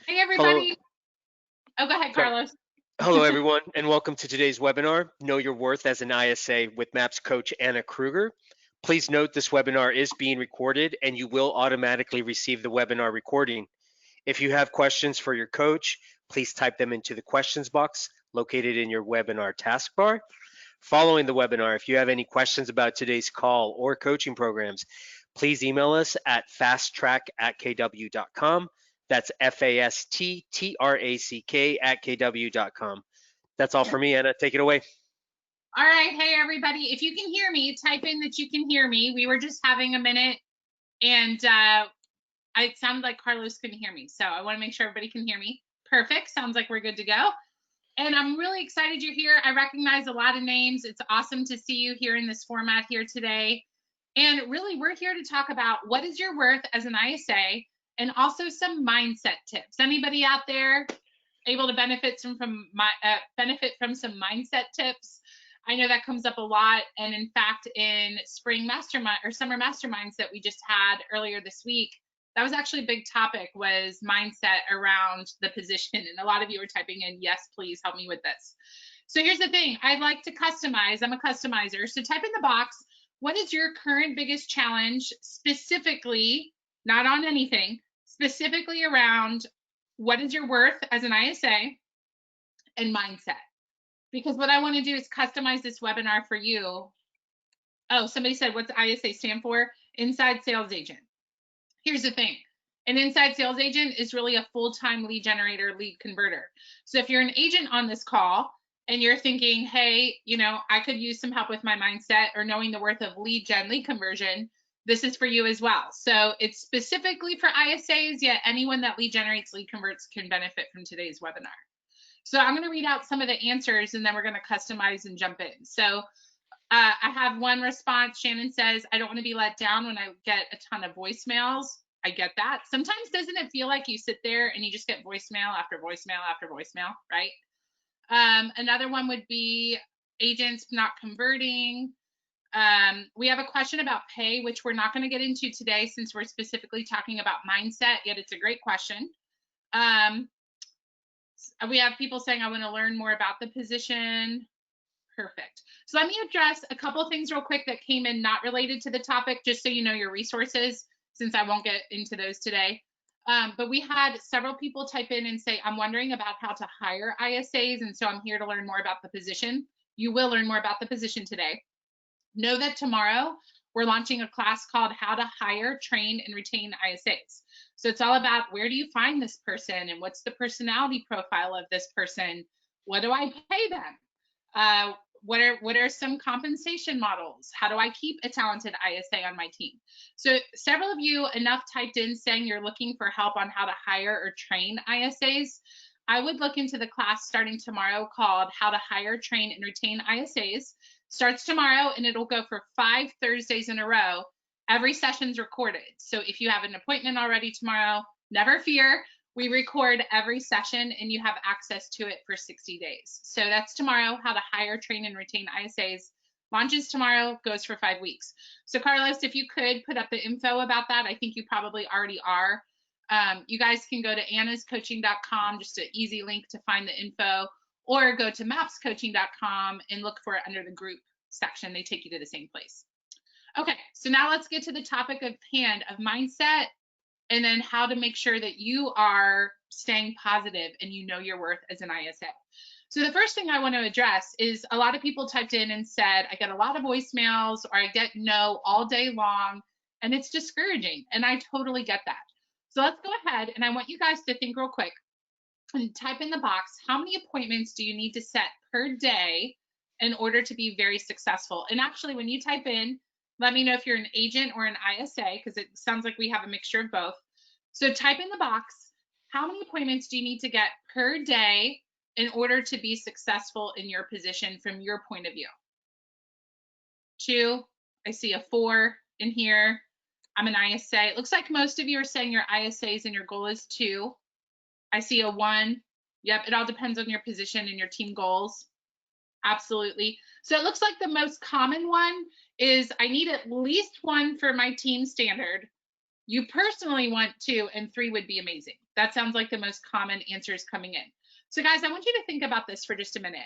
Hey, Hello, everybody. Oh, go ahead, sorry. Carlos. Hello, everyone, and welcome to today's webinar, Know Your Worth as an ISA with MAPS coach Anna Kruger. Please note this webinar is being recorded and you will automatically receive the webinar recording. If you have questions for your coach, please type them into the questions box located in your webinar taskbar. Following the webinar, if you have any questions about today's call or coaching programs, please email us at fasttrack@kw.com. That's FASTTRACK@kw.com. That's all for me, Anna. Take it away. All right. Hey, everybody. If you can hear me, type in that you can hear me. We were just having a minute, and it sounded like Carlos couldn't hear me. So I want to make sure everybody can hear me. Perfect. Sounds like we're good to go. And I'm really excited you're here. I recognize a lot of names. It's awesome to see you here in this format here today. And really, we're here to talk about what is your worth as an ISA and also some mindset tips. Anybody out there able to benefit from some mindset tips? I know that comes up a lot, and in fact, in spring mastermind or summer masterminds that we just had earlier this week, that was actually a big topic, was mindset around the position, and a lot of you are typing in, yes, please help me with this. So here's the thing, I'd like to customize. I'm a customizer, so type in the box, what is your current biggest challenge, specifically, not on anything, specifically around what is your worth as an ISA and mindset. Because what I want to do is customize this webinar for you. Oh, somebody said, what's ISA stand for? Inside Sales Agent. Here's the thing. An inside sales agent is really a full-time lead generator, lead converter. So if you're an agent on this call and you're thinking, hey, I could use some help with my mindset or knowing the worth of lead gen, lead conversion, this is for you as well. So it's specifically for ISAs, yet anyone that lead generates, lead converts can benefit from today's webinar. So I'm going to read out some of the answers and then we're going to customize and jump in. So I have one response. Shannon says, I don't want to be let down when I get a ton of voicemails. I get that. Sometimes doesn't it feel like you sit there and you just get voicemail after voicemail after voicemail, right? Another one would be agents not converting. We have a question about pay, which we're not going to get into today since we're specifically talking about mindset, yet it's a great question. We have people saying, I want to learn more about the position. Perfect. So let me address a couple of things real quick that came in not related to the topic, just so you know your resources, since I won't get into those today. But we had several people type in and say, I'm wondering about how to hire ISAs, and so I'm here to learn more about the position. You will learn more about the position today. Know that tomorrow we're launching a class called How to Hire, Train, and Retain ISAs. So it's all about, where do you find this person and what's the personality profile of this person? What do I pay them? What are some compensation models? How do I keep a talented ISA on my team? So several of you enough typed in saying you're looking for help on how to hire or train ISAs. I would look into the class starting tomorrow called How to Hire, Train, and Retain ISAs. Starts tomorrow and it'll go for 5 Thursdays in a row. Every session's recorded. So if you have an appointment already tomorrow, never fear. We record every session and you have access to it for 60 days. So that's tomorrow, How to Hire, Train, and Retain ISAs. Launches tomorrow, goes for 5 weeks. So Carlos, if you could put up the info about that, I think you probably already are. You guys can go to annascoaching.com, just an easy link to find the info, or go to mapscoaching.com and look for it under the group section. They take you to the same place. Okay, so now let's get to the topic of hand of mindset, and then how to make sure that you are staying positive and you know your worth as an ISA. So the first thing I want to address is, a lot of people typed in and said, I get a lot of voicemails or I get no all day long, and it's discouraging. And I totally get that. So let's go ahead, and I want you guys to think real quick and type in the box, how many appointments do you need to set per day in order to be very successful? And actually, when you type in, let me know if you're an agent or an ISA, because it sounds like we have a mixture of both. So type in the box, how many appointments do you need to get per day in order to be successful in your position from your point of view? 2, I see a 4 in here. I'm an ISA. It looks like most of you are saying your ISAs and your goal is 2. I see a 1. Yep, it all depends on your position and your team goals. Absolutely. So it looks like the most common one is, I need at least 1 for my team standard. You personally want 2, and 3 would be amazing. That sounds like the most common answers coming in. So guys, I want you to think about this for just a minute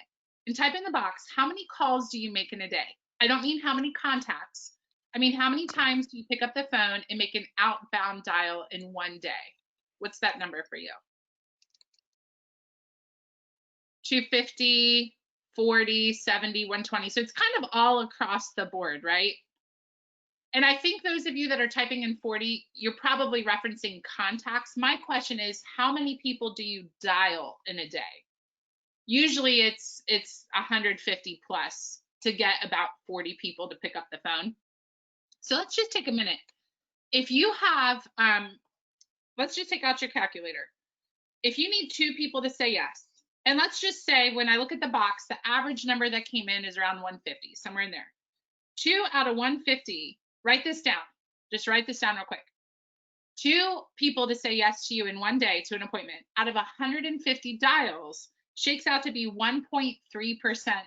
and type in the box, how many calls do you make in a day? I don't mean how many contacts. I mean, how many times do you pick up the phone and make an outbound dial in one day? What's that number for you? 250, 40, 70, 120. So it's kind of all across the board, right? And I think those of you that are typing in 40, you're probably referencing contacts. My question is, how many people do you dial in a day? Usually it's 150 plus to get about 40 people to pick up the phone. So let's just take a minute. If you have, let's just take out your calculator. If you need 2 people to say yes, and let's just say when I look at the box, the average number that came in is around 150, somewhere in there. 2 out of 150, write this down. Just write this down real quick. 2 people to say yes to you in one day to an appointment out of 150 dials shakes out to be 1.3%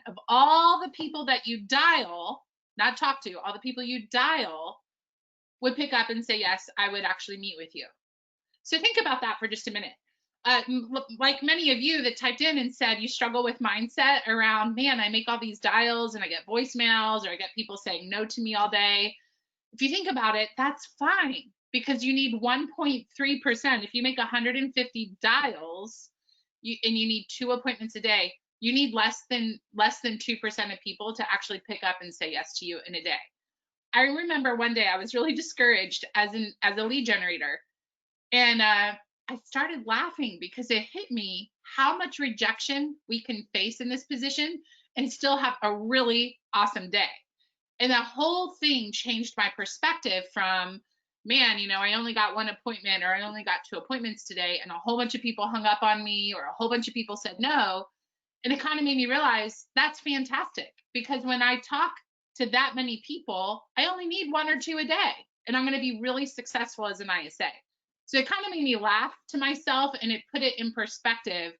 of all the people that you dial, not talk to, all the people you dial would pick up and say, yes, I would actually meet with you. So think about that for just a minute. Like many of you that typed in and said you struggle with mindset around, man, I make all these dials and I get voicemails or I get people saying no to me all day. If you think about it, that's fine because you need 1.3%. If you make 150 dials and you need 2 appointments a day, you need less than 2% of people to actually pick up and say yes to you in a day. I remember one day I was really discouraged as a lead generator, and I started laughing because it hit me how much rejection we can face in this position and still have a really awesome day. And that whole thing changed my perspective from, man, I only got 1 appointment or I only got 2 appointments today and a whole bunch of people hung up on me or a whole bunch of people said no. And it kind of made me realize that's fantastic because when I talk to that many people, I only need 1 or 2 a day and I'm going to be really successful as an ISA. So it kind of made me laugh to myself and it put it in perspective.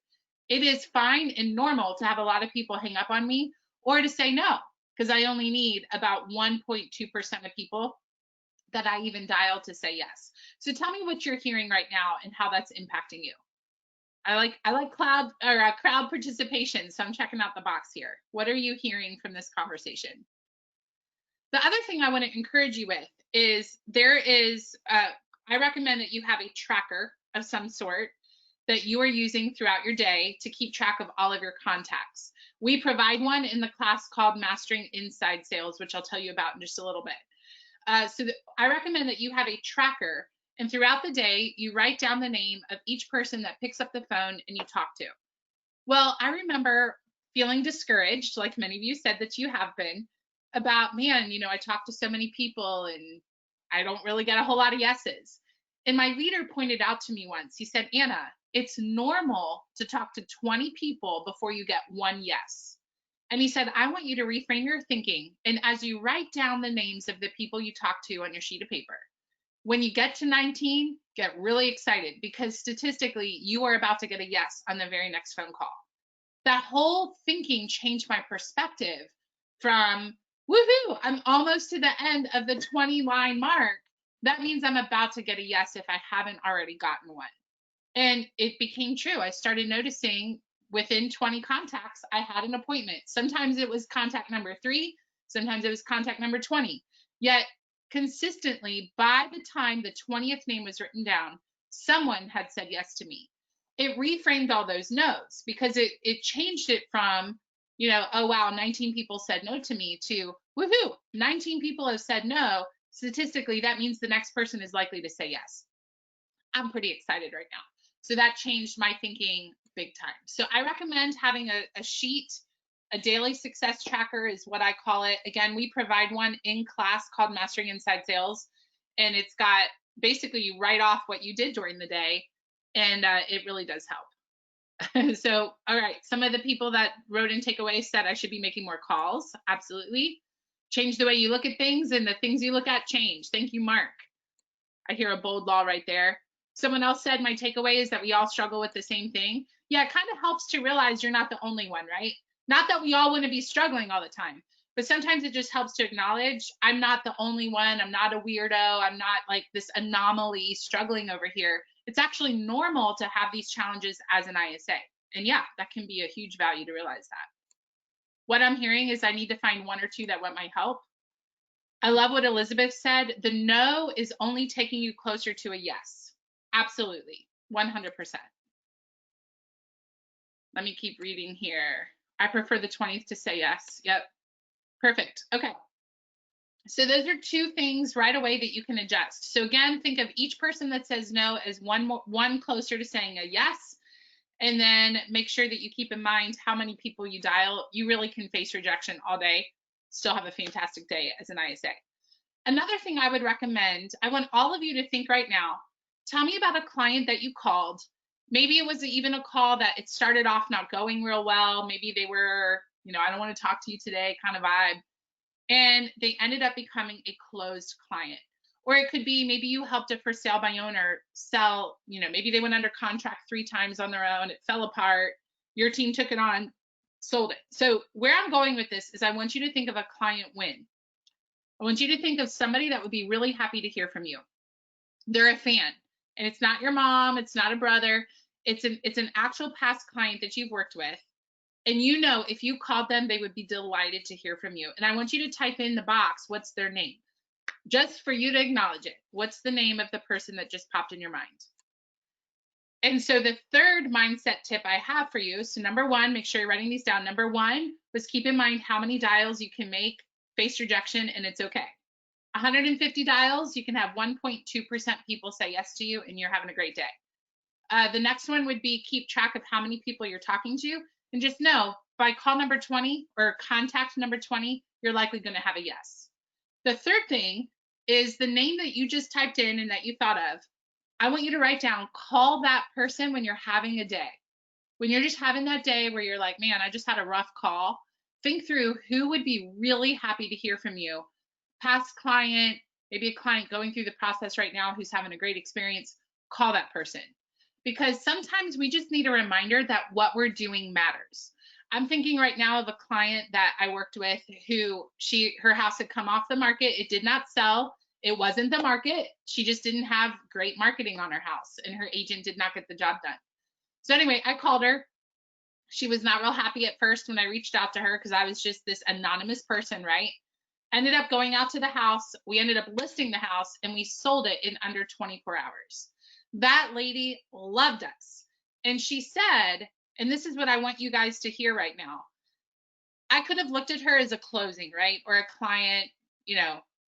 It is fine and normal to have a lot of people hang up on me or to say no, because I only need about 1.2% of people that I even dial to say yes. So tell me what you're hearing right now and how that's impacting you. I like crowd participation, so I'm checking out the box here. What are you hearing from this conversation? The other thing I want to encourage you with is I recommend that you have a tracker of some sort that you are using throughout your day to keep track of all of your contacts. We provide one in the class called Mastering Inside Sales, which I'll tell you about in just a little bit. I recommend that you have a tracker, and throughout the day, you write down the name of each person that picks up the phone and you talk to. Well, I remember feeling discouraged, like many of you said that you have been, about, man, I talk to so many people and I don't really get a whole lot of yeses. And my leader pointed out to me once, he said, Anna, it's normal to talk to 20 people before you get 1 yes. And he said, I want you to reframe your thinking. And as you write down the names of the people you talk to on your sheet of paper, when you get to 19, get really excited because statistically, you are about to get a yes on the very next phone call. That whole thinking changed my perspective from, woohoo, I'm almost to the end of the 20 line mark. That means I'm about to get a yes if I haven't already gotten one. And it became true. I started noticing within 20 contacts, I had an appointment. Sometimes it was contact number 3, sometimes it was contact number 20. Yet consistently, by the time the 20th name was written down, someone had said yes to me. It reframed all those no's because it changed it from, oh wow, 19 people said no to me to, woohoo, 19 people have said no. Statistically, that means the next person is likely to say yes. I'm pretty excited right now. So that changed my thinking big time. So I recommend having a sheet, a daily success tracker is what I call it. Again, we provide one in class called Mastering Inside Sales. And it's got basically you write off what you did during the day and it really does help. So, all right, some of the people that wrote in takeaways said I should be making more calls. Absolutely. Change the way you look at things and the things you look at change. Thank you, Mark. I hear a bold law right there. Someone else said my takeaway is that we all struggle with the same thing. Yeah, it kind of helps to realize you're not the only one, right? Not that we all want to be struggling all the time, But sometimes it just helps to acknowledge I'm not the only one. I'm not a weirdo. I'm not like this anomaly struggling over here. It's actually normal to have these challenges as an ISA. And yeah, that can be a huge value to realize that. What I'm hearing is I need to find one or two that want my help. I love what Elizabeth said. The no is only taking you closer to a yes. Absolutely. 100%. Let me keep reading here. I prefer the 20th to say yes. Yep. Perfect. Okay. So those are two things right away that you can adjust. So again, think of each person that says no as one closer to saying a yes. And then make sure that you keep in mind how many people you dial. You really can face rejection all day, still have a fantastic day as an ISA. Another thing I would recommend, I want all of you to think right now, tell me about a client that you called. Maybe it was even a call that it started off not going real well. Maybe they were, I don't want to talk to you today kind of vibe. And they ended up becoming a closed client. Or it could be maybe you helped a for sale by owner sell, maybe they went under contract 3 times on their own, it fell apart, your team took it on, sold it. So where I'm going with this is I want you to think of a client win. I want you to think of somebody that would be really happy to hear from you. They're a fan, and it's not your mom, it's not a brother, it's an actual past client that you've worked with. And if you called them, they would be delighted to hear from you. And I want you to type in the box, what's their name? Just for you to acknowledge it. What's the name of the person that just popped in your mind? And so the third mindset tip I have for you, so number 1, make sure you're writing these down. Number 1 was keep in mind how many dials you can make, face rejection, and it's okay. 150 dials, you can have 1.2% people say yes to you, and you're having a great day. The next one would be keep track of how many people you're talking to, and just know by call number 20 or contact number 20, you're likely going to have a yes. The third thing is the name that you just typed in and that you thought of. I want you to write down, call that person when you're having a day. When you're just having that day where you're like, man, I just had a rough call. Think through who would be really happy to hear from you. Past client, maybe a client going through the process right now who's having a great experience. Call that person. Because sometimes we just need a reminder that what we're doing matters. I'm thinking right now of a client that I worked with who her house had come off the market. It did not sell. It wasn't the market. She just didn't have great marketing on her house, and her agent did not get the job done. So anyway, I called her. She was not real happy at first when I reached out to her because I was just this anonymous person, right? Ended up going out to the house. We ended up listing the house, and we sold it in under 24 hours. That lady loved us. And she said, and this is what I want you guys to hear right now. I could have looked at her as a closing, right? Or a client,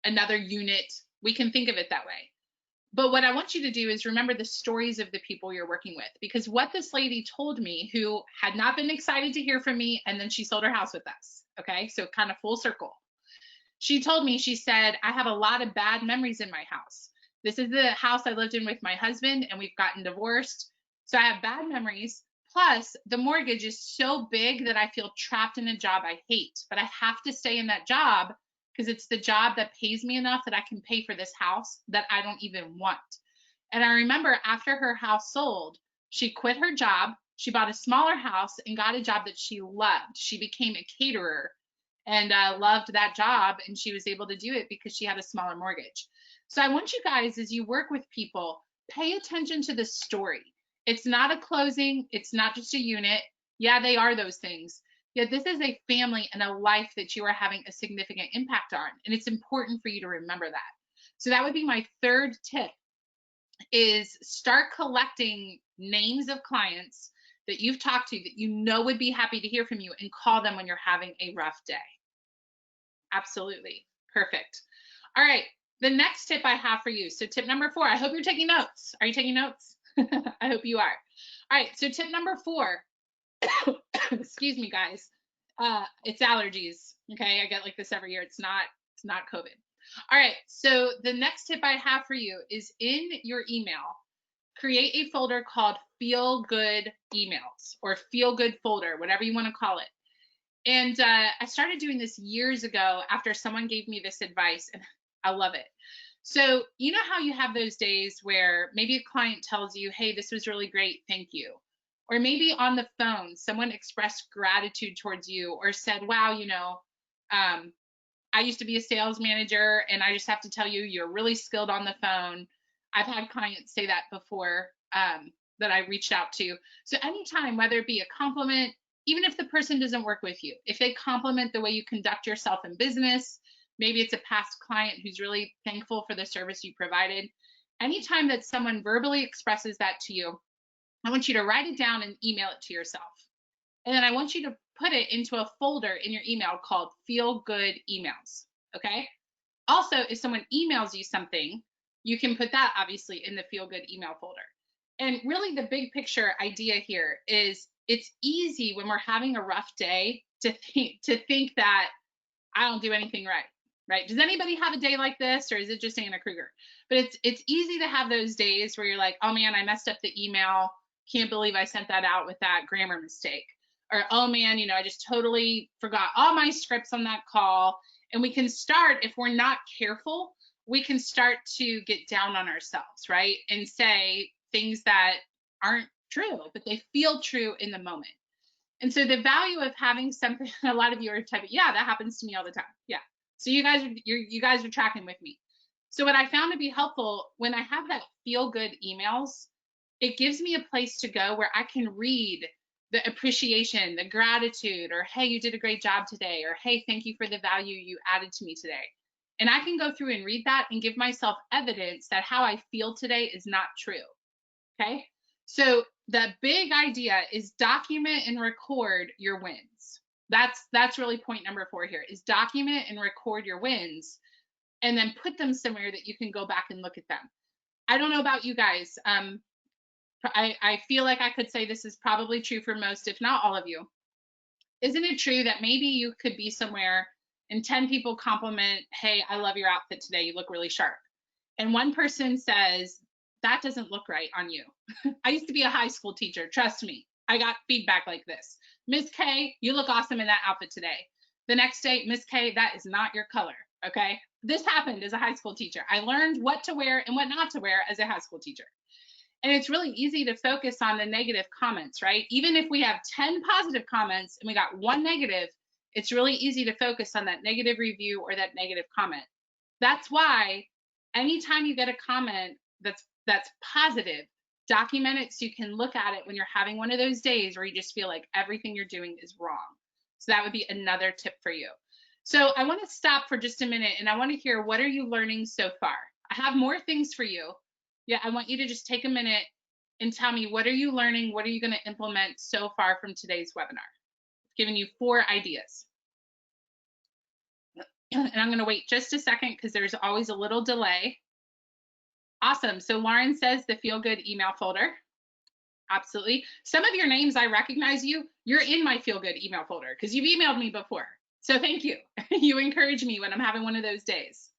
another unit. We can think of it that way. But what I want you to do is remember the stories of the people you're working with, because what this lady told me, who had not been excited to hear from me, and then she sold her house with us. Okay. So kind of full circle. She told me, she said, I have a lot of bad memories in my house. This is the house I lived in with my husband, and we've gotten divorced. So I have bad memories. Plus, the mortgage is so big that I feel trapped in a job I hate, but I have to stay in that job because it's the job that pays me enough that I can pay for this house that I don't even want. And I remember after her house sold, she quit her job. She bought a smaller house and got a job that she loved. She became a caterer and loved that job, and she was able to do it because she had a smaller mortgage. So I want you guys, as you work with people, pay attention to the story. It's not a closing. It's not just a unit. Yeah, they are those things. Yet this is a family and a life that you are having a significant impact on. And it's important for you to remember that. So that would be my third tip, is start collecting names of clients that you've talked to that you know would be happy to hear from you, and call them when you're having a rough day. Absolutely. Perfect. All right. The next tip I have for you. So tip number 4, I hope you're taking notes. Are you taking notes? I hope you are. All right. So tip number 4, excuse me, guys. It's allergies. Okay. I get like this every year. It's not COVID. All right. So the next tip I have for you is in your email, create a folder called Feel Good Emails, or Feel Good Folder, whatever you want to call it. And I started doing this years ago after someone gave me this advice, and I love it. So you know how you have those days where maybe a client tells you, hey, this was really great, thank you. Or maybe on the phone, someone expressed gratitude towards you or said, wow, I used to be a sales manager, and I just have to tell you, you're really skilled on the phone. I've had clients say that before, that I reached out to. So anytime, whether it be a compliment, even if the person doesn't work with you, if they compliment the way you conduct yourself in business, maybe it's a past client who's really thankful for the service you provided. Anytime that someone verbally expresses that to you, I want you to write it down and email it to yourself. And then I want you to put it into a folder in your email called Feel Good Emails. Okay. Also, if someone emails you something, you can put that obviously in the Feel Good email folder. And really, the big picture idea here is it's easy when we're having a rough day to think that I don't do anything right. Right? Does anybody have a day like this, or is it just Anna Kruger? But it's easy to have those days where you're like, oh man, I messed up the email. Can't believe I sent that out with that grammar mistake. Or, oh man, I just totally forgot all my scripts on that call. And we can start, if we're not careful, we can start to get down on ourselves, right? And say things that aren't true, but they feel true in the moment. And so the value of having something, a lot of you are typing, yeah, that happens to me all the time. Yeah. So you guys are tracking with me. So what I found to be helpful when I have that feel good emails, it gives me a place to go where I can read the appreciation, the gratitude, or hey, you did a great job today, or hey, thank you for the value you added to me today. And I can go through and read that and give myself evidence that how I feel today is not true. Okay. So the big idea is document and record your wins. That's really point number 4 here, is document and record your wins, and then put them somewhere that you can go back and look at them. I don't know about you guys. I feel like I could say this is probably true for most, if not all of you. Isn't it true that maybe you could be somewhere and 10 people compliment, hey, I love your outfit today, you look really sharp. And one person says, that doesn't look right on you. I used to be a high school teacher. Trust me. I got feedback like this. Miss K, you look awesome in that outfit today. The next day, Miss K, that is not your color. Okay. This happened as a high school teacher. I learned what to wear and what not to wear as a high school teacher. And it's really easy to focus on the negative comments, right? Even if we have 10 positive comments and we got 1 negative, it's really easy to focus on that negative review or that negative comment. That's why anytime you get a comment that's positive, document it so you can look at it when you're having one of those days where you just feel like everything you're doing is wrong. So that would be another tip for you. So I want to stop for just a minute and I want to hear, what are you learning so far? I have more things for you. Yeah, I want you to just take a minute and tell me, what are you learning? What are you going to implement so far from today's webinar? I've given you 4 ideas. And I'm going to wait just a second because there's always a little delay. Awesome. So Lauren says the feel good email folder. Absolutely. Some of your names, I recognize you. You're in my feel good email folder because you've emailed me before. So thank you. You encourage me when I'm having one of those days.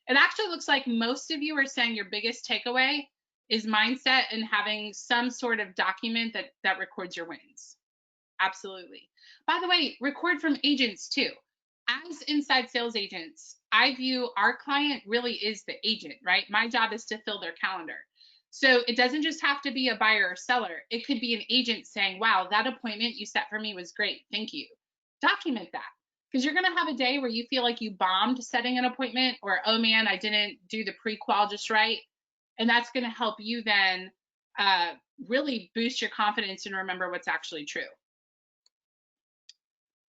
It actually looks like most of you are saying your biggest takeaway is mindset and having some sort of document that records your wins. Absolutely. By the way, record from agents too. As inside sales agents, I view our client really is the agent, right? My job is to fill their calendar. So it doesn't just have to be a buyer or seller. It could be an agent saying, wow, that appointment you set for me was great. Thank you. Document that. Because you're going to have a day where you feel like you bombed setting an appointment, or, oh man, I didn't do the pre-qual just right. And that's going to help you then really boost your confidence and remember what's actually true.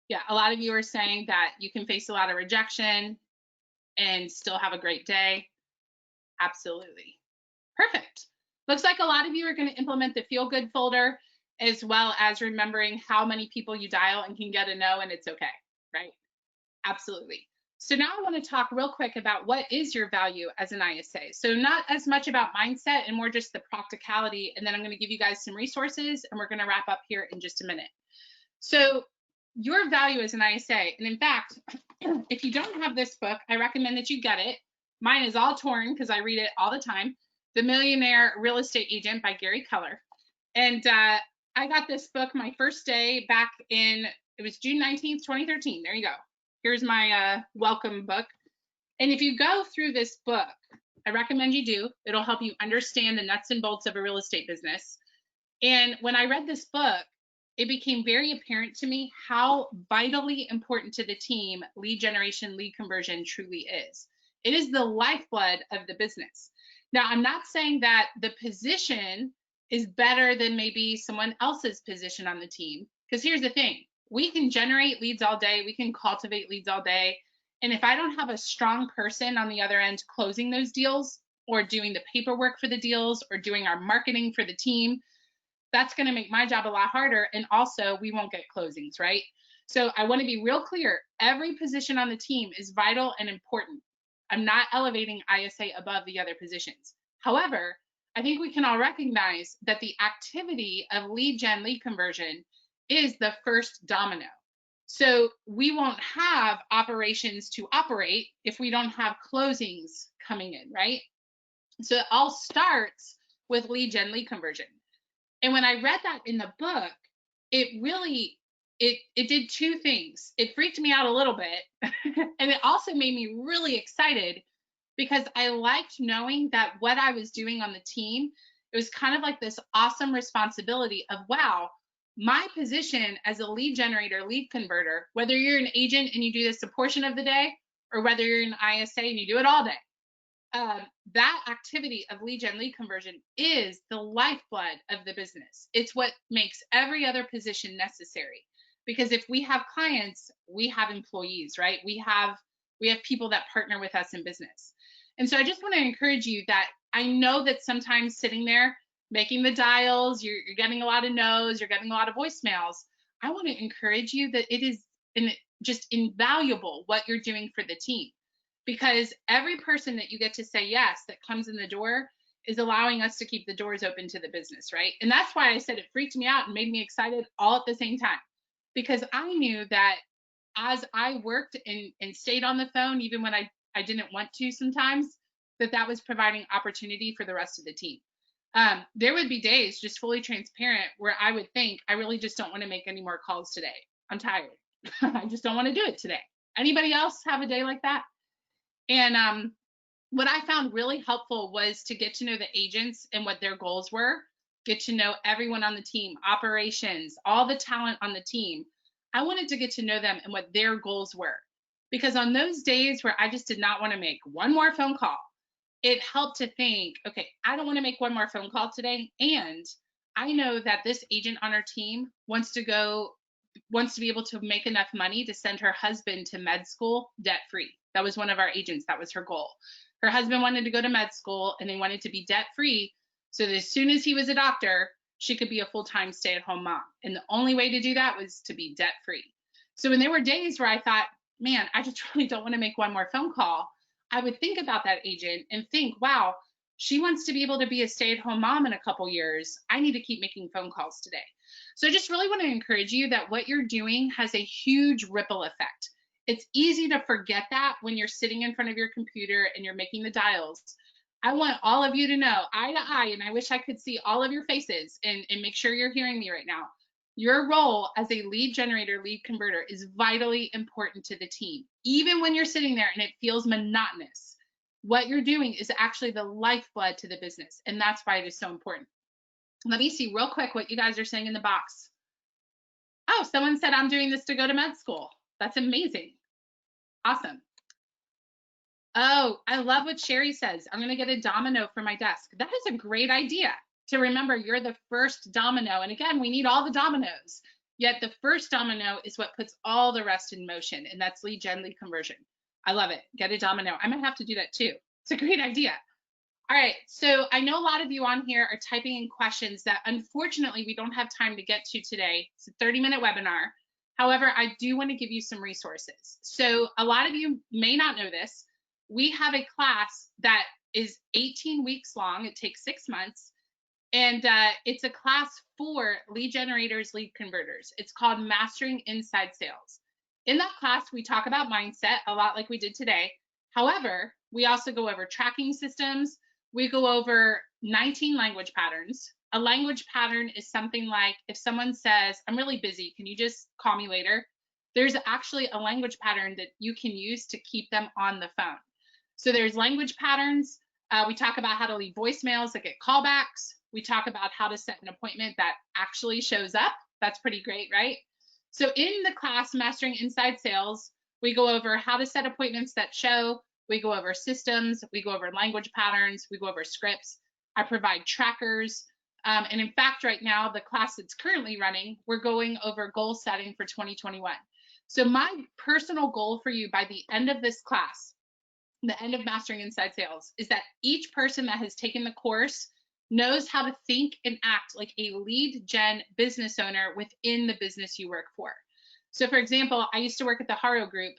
Yeah, a lot of you are saying that you can face a lot of rejection and still have a great day. Absolutely. Perfect. Looks like a lot of you are going to implement the feel good folder, as well as remembering how many people you dial and can get a no and it's okay, right? Absolutely. So now I want to talk real quick about what is your value as an ISA. So not as much about mindset and more just the practicality. And then I'm going to give you guys some resources and we're going to wrap up here in just a minute. So your value as an ISA, and in fact, if you don't have this book, I recommend that you get it. Mine is all torn because I read it all the time. The Millionaire Real Estate Agent by Gary Keller. And I got this book my first day back in, it was June 19th, 2013. There you go. Here's my welcome book. And if you go through this book, I recommend you do. It'll help you understand the nuts and bolts of a real estate business. And when I read this book, it became very apparent to me how vitally important to the team lead generation, lead conversion truly is. It is the lifeblood of the business. Now, I'm not saying that the position is better than maybe someone else's position on the team, because here's the thing, we can generate leads all day, we can cultivate leads all day. And if I don't have a strong person on the other end closing those deals or doing the paperwork for the deals or doing our marketing for the team, that's going to make my job a lot harder. And also, we won't get closings, right? So I want to be real clear. Every position on the team is vital and important. I'm not elevating ISA above the other positions. However, I think we can all recognize that the activity of lead gen, lead conversion is the first domino. So we won't have operations to operate if we don't have closings coming in, right? So it all starts with lead gen, lead conversion. And when I read that in the book, it really it did two things. It freaked me out a little bit, and it also made me really excited because I liked knowing that what I was doing on the team, it was kind of like this awesome responsibility of, wow, my position as a lead generator, lead converter, whether you're an agent and you do this a portion of the day, or whether you're an ISA and you do it all day, that activity of lead gen, lead conversion is the lifeblood of the business. It's what makes every other position necessary. Because if we have clients, we have employees, right? We have people that partner with us in business. And so I just want to encourage you that I know that sometimes sitting there making the dials, you're getting a lot of no's, you're getting a lot of voicemails. I want to encourage you that it is just invaluable what you're doing for the team, because every person that you get to say yes that comes in the door is allowing us to keep the doors open to the business, right? And that's why I said it freaked me out and made me excited all at the same time, because I knew that as I worked and stayed on the phone, even when I didn't want to sometimes, that was providing opportunity for the rest of the team. There would be days, just fully transparent, where I would think, I really just don't want to make any more calls today. I'm tired. I just don't want to do it today. Anybody else have a day like that? And what I found really helpful was to get to know the agents and what their goals were, get to know everyone on the team, operations, all the talent on the team. I wanted to get to know them and what their goals were. Because on those days where I just did not want to make one more phone call, it helped to think, okay, I don't want to make one more phone call today. And I know that this agent on our team wants to be able to make enough money to send her husband to med school debt free. That was one of our agents. That was her goal. Her husband wanted to go to med school and they wanted to be debt free. So that as soon as he was a doctor, she could be a full-time stay-at-home mom. And the only way to do that was to be debt free. So when there were days where I thought, man, I just really don't want to make one more phone call, I would think about that agent and think, wow, she wants to be able to be a stay-at-home mom in a couple years. I need to keep making phone calls today. So I just really want to encourage you that what you're doing has a huge ripple effect. It's easy to forget that when you're sitting in front of your computer and you're making the dials. I want all of you to know, eye to eye, and I wish I could see all of your faces and make sure you're hearing me right now. Your role as a lead generator, lead converter is vitally important to the team. Even when you're sitting there and it feels monotonous, what you're doing is actually the lifeblood to the business. And that's why it is so important. Let me see real quick what you guys are saying in the box. Oh, someone said I'm doing this to go to med school. That's amazing. Awesome. Oh, I love what Sherry says. I'm going to get a domino for my desk. That is a great idea to remember. You're the first domino. And again, we need all the dominoes. Yet the first domino is what puts all the rest in motion. And that's lead gen, lead conversion. I love it. Get a domino. I might have to do that too. It's a great idea. All right, so I know a lot of you on here are typing in questions that unfortunately we don't have time to get to today. It's a 30-minute webinar. However, I do want to give you some resources. So a lot of you may not know this. We have a class that is 18 weeks long. It takes 6 months. And it's a class for lead generators, lead converters. It's called Mastering Inside Sales. In that class, we talk about mindset a lot like we did today. However, we also go over tracking systems. We go over 19 language patterns. A language pattern is something like if someone says, I'm really busy, can you just call me later? There's actually a language pattern that you can use to keep them on the phone. So there's language patterns. We talk about how to leave voicemails that get callbacks. We talk about how to set an appointment that actually shows up That's pretty great, right? So in the class, Mastering Inside Sales, we go over how to set appointments that show, we go over systems, we go over language patterns, we go over scripts. I provide trackers. And in fact, right now, the class that's currently running, we're going over goal setting for 2021. So my personal goal for you by the end of this class, the end of Mastering Inside Sales, is that each person that has taken the course knows how to think and act like a lead gen business owner within the business you work for. So for example, I used to work at the Haro Group.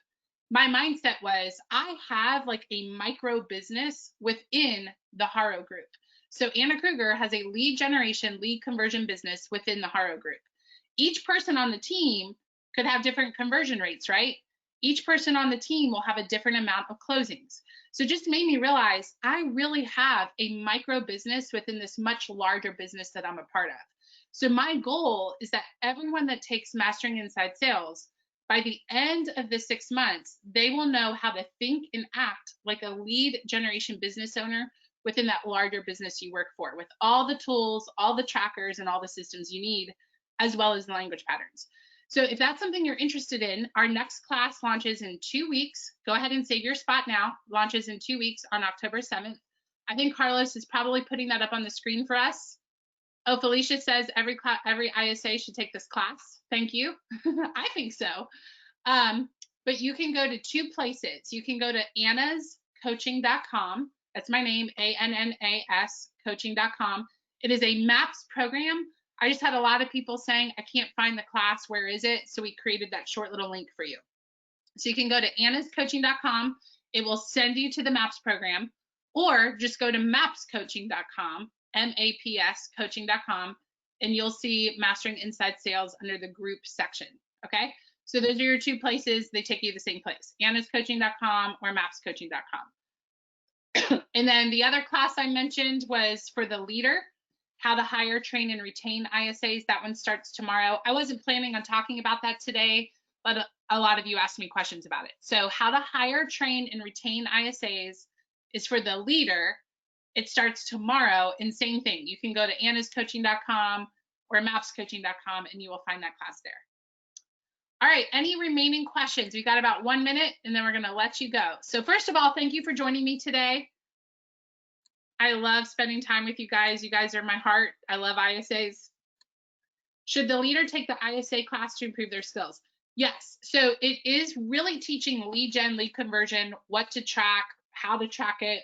My mindset was I have like a micro business within the Haro Group. So Anna Kruger has a lead generation, lead conversion business within the Haro Group. Each person on the team could have different conversion rates, right? Each person on the team will have a different amount of closings. So it just made me realize I really have a micro business within this much larger business that I'm a part of. So my goal is that everyone that takes Mastering Inside Sales, by the end of the 6 months, they will know how to think and act like a lead generation business owner within that larger business you work for, with all the tools, all the trackers, and all the systems you need, as well as the language patterns. So if that's something you're interested in, our next class launches in 2 weeks. Go ahead and save your spot now. Launches in 2 weeks on October 7th. I think Carlos is probably putting that up on the screen for us. Oh, Felicia says every ISA should take this class. Thank you. I think so. But you can go to 2 places. You can go to annascoaching.com. That's my name, ANNAS coaching.com. It is a MAPS program. I just had a lot of people saying, I can't find the class. Where is it? So we created that short little link for you. So you can go to annascoaching.com. It will send you to the MAPS program, or just go to mapscoaching.com, MAPS coaching.com, and you'll see Mastering Inside Sales under the group section. Okay. So those are your 2 places. They take you to the same place, annascoaching.com or mapscoaching.com. And then the other class I mentioned was for the leader, how to hire, train, and retain ISAs. That one starts tomorrow. I wasn't planning on talking about that today, but a lot of you asked me questions about it. So how to hire, train, and retain ISAs is for the leader. It starts tomorrow, and same thing. You can go to annascoaching.com or mapscoaching.com, and you will find that class there. All right, any remaining questions? We got about 1 minute, and then we're gonna let you go. So first of all, thank you for joining me today. I love spending time with you guys. You guys are my heart. I love ISAs. Should the leader take the ISA class to improve their skills? Yes. So it is really teaching lead gen, lead conversion, what to track, how to track it,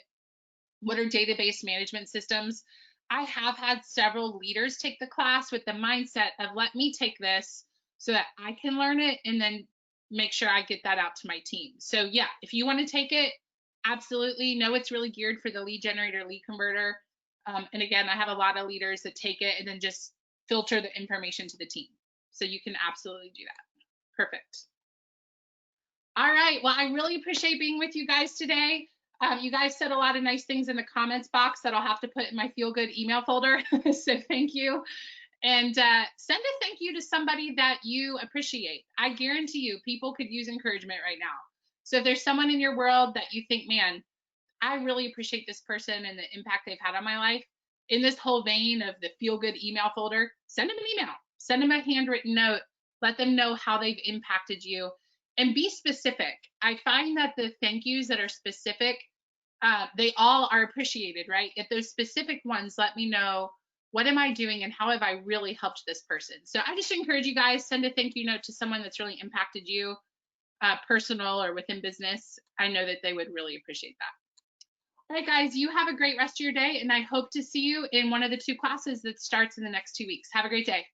what are database management systems. I have had several leaders take the class with the mindset of let me take this so that I can learn it and then make sure I get that out to my team. So yeah, if you want to take it, absolutely. No, it's really geared for the lead generator, lead converter. And again, I have a lot of leaders that take it and then just filter the information to the team. So you can absolutely do that. Perfect. All right. Well, I really appreciate being with you guys today. You guys said a lot of nice things in the comments box that I'll have to put in my feel good email folder. So thank you. And send a thank you to somebody that you appreciate. I guarantee you people could use encouragement right now. So if there's someone in your world that you think, man, I really appreciate this person and the impact they've had on my life, in this whole vein of the feel good email folder, send them an email, send them a handwritten note, let them know how they've impacted you, and be specific. I find that the thank yous that are specific, they all are appreciated, right? If those specific ones, let me know, what am I doing and how have I really helped this person? So I just encourage you guys, send a thank you note to someone that's really impacted you, personal or within business. I know that they would really appreciate that. All right, guys, you have a great rest of your day, and I hope to see you in one of the 2 classes that starts in the next 2 weeks. Have a great day.